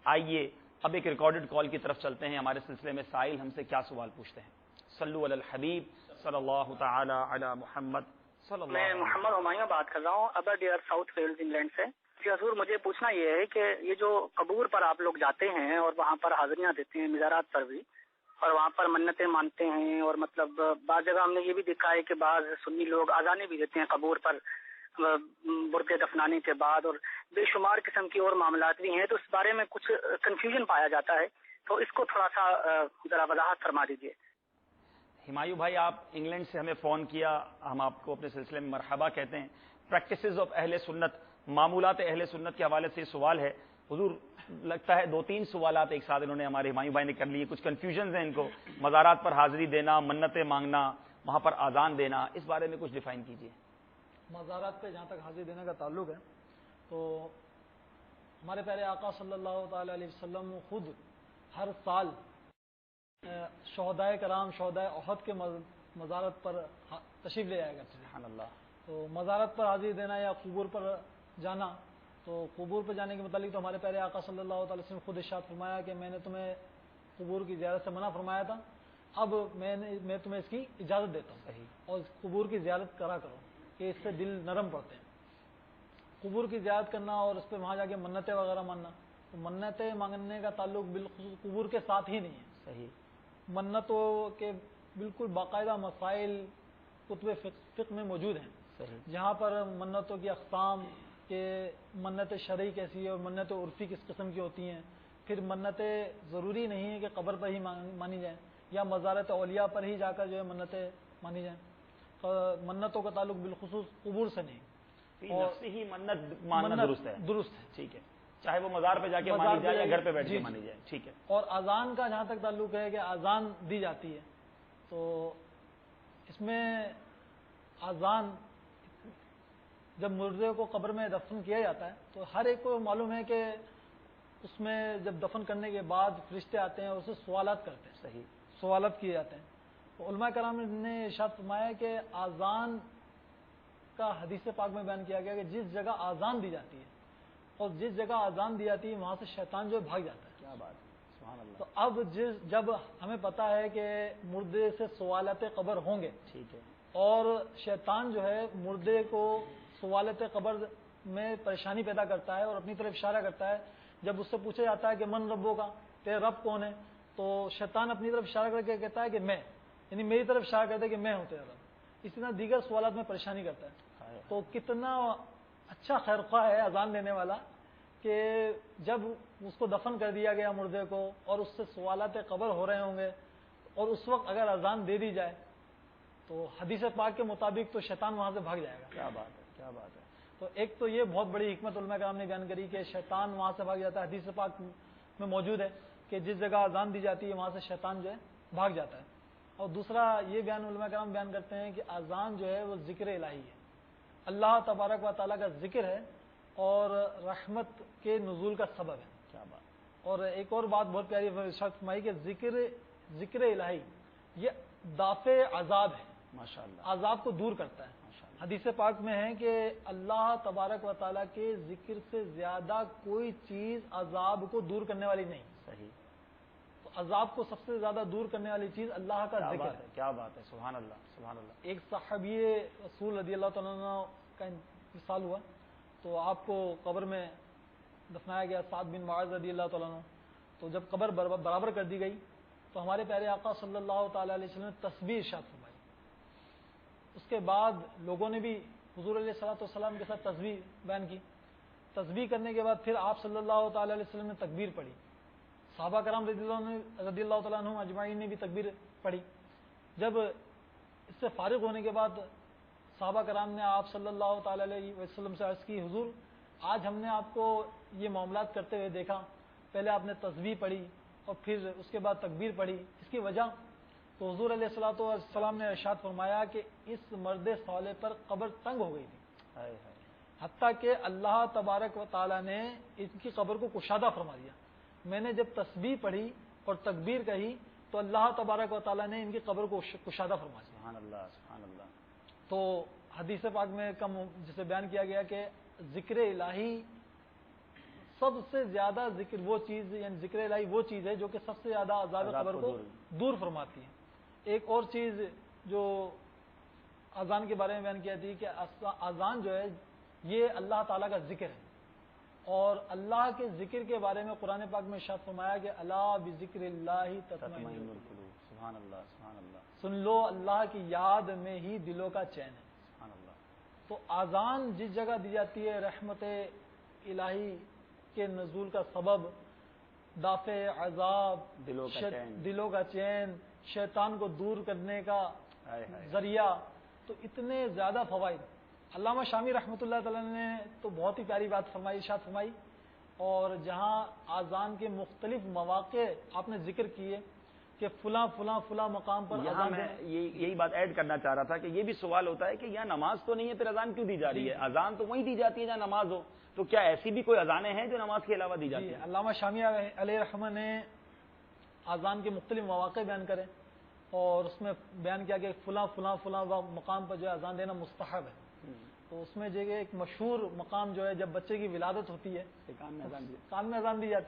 آئیے اب ایک ریکارڈڈ کال کی طرف چلتے ہیں. ہمارے سلسلے میں سائل ہم سے کیا سوال پوچھتے ہیں. صلو علی الحبیب صلی اللہ تعالی علی محمد صلی اللہ. میں محمد ہمایوں بات کر رہا ہوں ابرڈیئر ساؤتھ ویلز انگلینڈ سے. جی حضور, مجھے پوچھنا یہ ہے کہ یہ جو قبور پر آپ لوگ جاتے ہیں اور وہاں پر حاضریاں دیتے ہیں, مزارات پر بھی, اور وہاں پر منتیں مانتے ہیں, اور مطلب بعض جگہ ہم نے یہ بھی دیکھا ہے کہ بعض سنی لوگ اذانیں بھی دیتے ہیں قبور پر مردے دفنانے کے بعد, اور بے شمار قسم کی اور معاملات بھی ہیں. تو اس بارے میں کچھ کنفیوژن پایا جاتا ہے, تو اس کو تھوڑا سا ذرا وضاحت فرما دیجیے. ہمایوں بھائی, آپ انگلینڈ سے ہمیں فون کیا, ہم آپ کو اپنے سلسلے میں مرحبا کہتے ہیں. پریکٹسز آف اہل سنت, معمولات اہل سنت کے حوالے سے یہ سوال ہے. حضور لگتا ہے 2-3 سوالات ایک ساتھ انہوں نے ہمارے ہمایوں بھائی نے کر لیے. کچھ کنفیوژنز ہیں ان کو, مزارات پر حاضری دینا, منتیں مانگنا, وہاں پر اذان دینا, اس بارے میں کچھ ڈیفائن کیجیے. مزارات پہ جہاں تک حاضری دینے کا تعلق ہے تو ہمارے پیارے آقا صلی اللہ تعالی علیہ وسلم خود ہر سال شہدائے کرام, شہدائے احد کے مزارت پر تشریف لے آیا کرتے ہیں. سبحان اللہ. تو مزارت پر حاضری دینا یا قبور پر جانا, تو قبور پر جانے کے متعلق تو ہمارے پیارے آقا صلی اللہ تعالی وسلم خود ارشاد فرمایا کہ میں نے تمہیں قبور کی زیارت سے منع فرمایا تھا, اب میں تمہیں اس کی اجازت دیتا ہوں. صحیح. اور قبور کی زیارت کرا کرو کہ اس سے دل نرم پڑتے ہیں. قبور کی زیارت کرنا اور اس پہ وہاں جا کے منتیں وغیرہ ماننا, تو منتیں مانگنے کا تعلق بالخصوص قبور کے ساتھ ہی نہیں ہے. صحیح. منتوں کے بالکل باقاعدہ مسائل کتب فقہ میں موجود ہیں. صحیح. جہاں پر منتوں کی اقسام کہ منت شرعی کیسی ہے اور منت عرفی کس قسم کی ہوتی ہیں. پھر منتیں ضروری نہیں ہے کہ قبر پر ہی مانی جائیں یا مزارت اولیاء پر ہی جا کر جو ہے منتیں مانی جائیں. منتوں کا تعلق بالخصوص قبور سے نہیں. اور ہی منت ماننا درست ہے. درست ہے. ٹھیک ہے, چاہے وہ مزار پہ جا کے مانی جائے یا گھر پہ بیٹھ کے مانی جائے. ٹھیک ہے. اور اذان کا جہاں تک تعلق ہے کہ اذان دی جاتی ہے, تو اس میں اذان جب مردے کو قبر میں دفن کیا جاتا ہے تو ہر ایک کو معلوم ہے کہ اس میں جب دفن کرنے کے بعد فرشتے آتے ہیں اور اسے سوالات کرتے ہیں. صحیح. سوالات کیے جاتے ہیں. تو علماء کرام نے ارشاد فرمایا کہ اذان کا حدیث پاک میں بیان کیا گیا کہ جس جگہ اذان دی جاتی ہے اور جس جگہ اذان دی جاتی ہے وہاں سے شیطان جو ہے بھاگ جاتا ہے. کیا بات ہے, سبحان اللہ. تو اب جب ہمیں پتا ہے کہ مردے سے سوالات قبر ہوں گے, ٹھیک ہے, اور شیطان جو ہے مردے کو سوالات قبر میں پریشانی پیدا کرتا ہے اور اپنی طرف اشارہ کرتا ہے. جب اس سے پوچھا جاتا ہے کہ من ربوں کا, تیرے رب کون ہے, تو شیطان اپنی طرف اشارہ کر کے کہتا ہے کہ میں, یعنی میری طرف اشارہ کرتا ہے کہ میں ہوں تیرا رب. اسی طرح دیگر سوالات میں پریشانی کرتا ہے. تو کتنا اچھا خیرخواہ ہے اذان دینے والا کہ جب اس کو دفن کر دیا گیا مردے کو اور اس سے سوالات قبر ہو رہے ہوں گے, اور اس وقت اگر اذان دے دی جائے تو حدیث پاک کے مطابق تو شیطان وہاں سے بھاگ جائے گا. کیا بات ہے, کیا بات ہے. تو ایک تو یہ بہت بڑی حکمت علماء کرام نے بیان کری کہ شیطان وہاں سے بھاگ جاتا ہے. حدیث پاک میں موجود ہے کہ جس جگہ اذان دی جاتی ہے وہاں سے شیطان جو ہے بھاگ جاتا ہے. اور دوسرا یہ بیان علماء کرام بیان کرتے ہیں کہ اذان جو ہے وہ ذکر الہی ہے, اللہ تبارک و تعالیٰ کا ذکر ہے اور رحمت کے نزول کا سبب ہے. کیا بات. اور ایک اور بات بہت پیاری ارشاد فرمائی کہ ذکر الہی یہ دافع عذاب ہے, ماشاءاللہ, عذاب کو دور کرتا ہے. حدیث پاک میں ہے کہ اللہ تبارک و تعالیٰ کے ذکر سے زیادہ کوئی چیز عذاب کو دور کرنے والی نہیں. صحیح. تو عذاب کو سب سے زیادہ دور کرنے والی چیز اللہ کا ذکر ہے. کیا بات ہے, سبحان اللہ, سبحان اللہ. ایک صحابی رسول رضی اللہ تعالیٰ عنہ کا انتقال ہوا تو آپ کو قبر میں دفنایا گیا, سعد بن معاذ رضی اللہ تعالیٰ عنہ. تو جب قبر برابر کر دی گئی تو ہمارے پیارے آقا صلی اللہ تعالی علیہ وسلم نے تسبیح ارشاد فرمائی. اس کے بعد لوگوں نے بھی حضور علیہ الصلوۃ والسلام کے ساتھ تسبیح بیان کی. تسبیح کرنے کے بعد پھر آپ صلی اللہ تعالی علیہ وسلم نے تکبیر پڑھی. صحابہ کرام رضی اللہ تعالیٰ عنہ اجمعین نے بھی تکبیر پڑھی. جب اس سے فارغ ہونے کے بعد صحابہ کرام نے آپ صلی اللہ تعالی علیہ وسلم سے عرض کی, حضور آج ہم نے آپ کو یہ معاملات کرتے ہوئے دیکھا, پہلے آپ نے تسبیح پڑھی اور پھر اس کے بعد تکبیر پڑھی, اس کی وجہ؟ تو حضور علیہ الصلوۃ والسلام نے ارشاد فرمایا کہ اس مرد صالح پر قبر تنگ ہو گئی تھی, حتیٰ کہ اللہ تبارک و تعالیٰ نے ان کی قبر کو کشادہ فرما دیا. میں نے جب تسبیح پڑھی اور تکبیر کہی تو اللہ تبارک و تعالیٰ نے ان کی قبر کو کشادہ فرما دیا. سبحان اللہ, سبحان اللہ. تو حدیث پاک میں جسے بیان کیا گیا کہ ذکر الہی سب سے زیادہ ذکر وہ چیز یعنی ذکر الہی وہ چیز ہے جو کہ سب سے زیادہ عذاب قبر کو دور فرماتی ہے۔ ایک اور چیز جو اذان کے بارے میں بیان کیا تھی کہ اذان جو ہے یہ اللہ تعالیٰ کا ذکر ہے، اور اللہ کے ذکر کے بارے میں قرآن پاک میں ارشاد فرمایا کہ الا بذکر اللہ تطمئن القلوب، سبحان اللہ سبحان اللہ، سن لو اللہ کی یاد میں ہی دلوں کا چین ہے۔ سبحان اللہ۔ تو اذان جس جگہ دی جاتی ہے رحمت الہی کے نزول کا سبب، دافع عذاب، دلوں کا چین، شیطان کو دور کرنے کا ذریعہ، تو اتنے زیادہ فوائد۔ علامہ شامی رحمۃ اللہ تعالی نے تو بہت ہی پیاری بات فرمائی، ارشاد فرمائی، اور جہاں اذان کے مختلف مواقع آپ نے ذکر کیے کہ فلاں فلاں فلاں مقام پر یہاں میں یہی بات ایڈ کرنا چاہ رہا تھا کہ یہ بھی سوال ہوتا ہے کہ یہاں نماز تو نہیں ہے پھر اذان کیوں دی جا رہی ہے؟ اذان تو وہیں دی جاتی ہے جہاں نماز ہو، تو کیا ایسی بھی کوئی اذانیں ہیں جو نماز کے علاوہ دی جاتی ہیں؟ علامہ شامی علیہ رحمہ نے اذان کے مختلف مواقع بیان کرے اور اس میں بیان کیا کہ فلاں فلاں فلاں مقام پر جو ہے اذان دینا مستحب ہے۔ تو اس میں جو ایک مشہور مقام جو ہے جب بچے کی ولادت ہوتی ہے کان میں اذان دی جاتی ہے